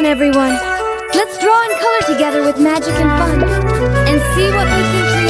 everyone. Let's draw and color together with magic and fun, and see what we can create.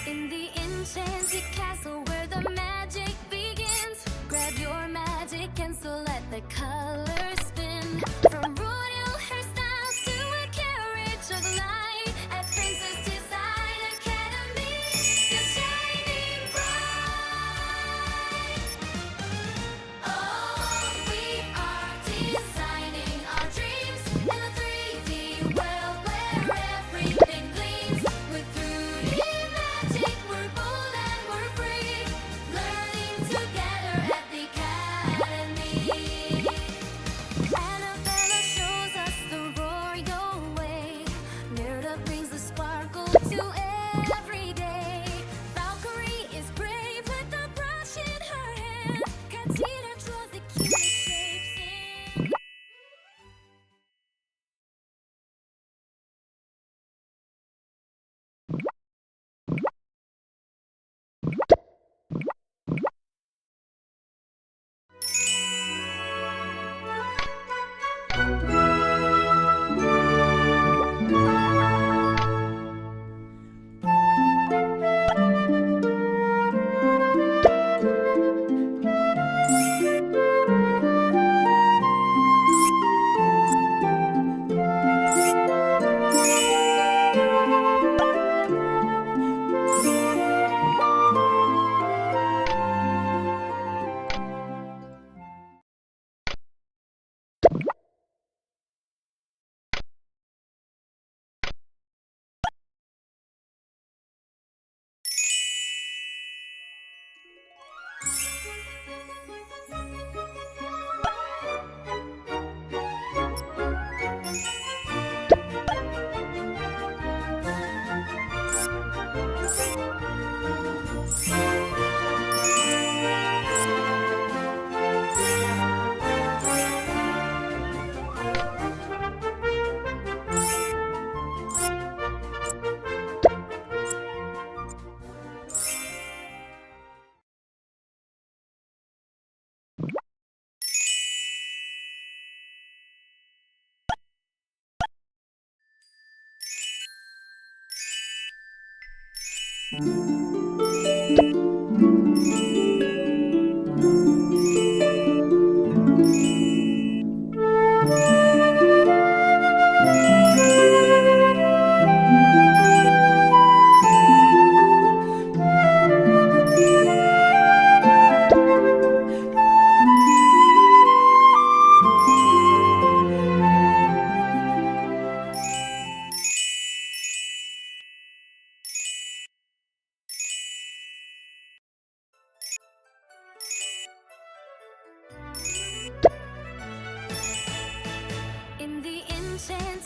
In the enchanted castle where the magic begins, grab your magic and so let the colors spin. From royal hairstyles to a carriage of light, at Princess Design Academy, you're shining bright. Oh, we are designing our dreams in a 3D world where everything gleams. With 2D magic, we're bold and we're free, learning together at the academy. Annabella shows us the royal way. Merida brings the sparkle to every day. Valkyrie is brave with the brush in her hand. Katina draws the cutest shapes in.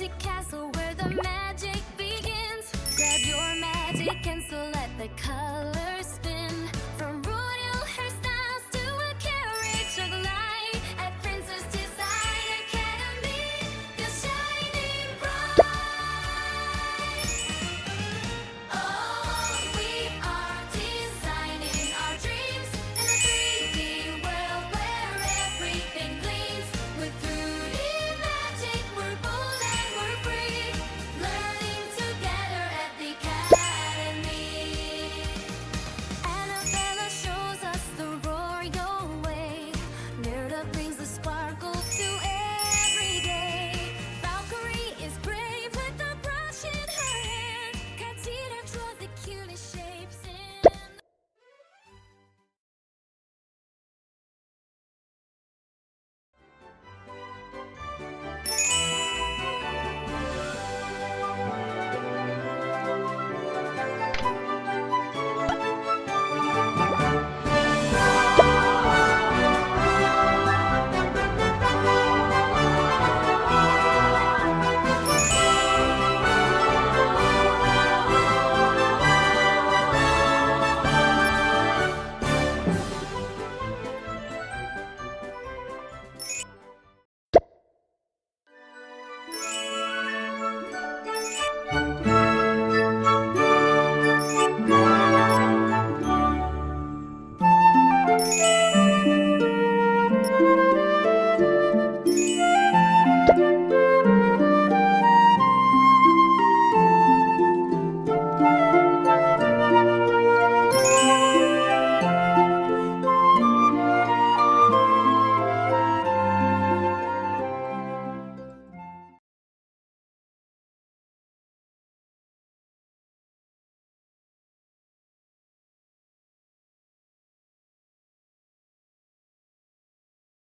enchanted castle where the magic begins. Grab your magic and so let the colors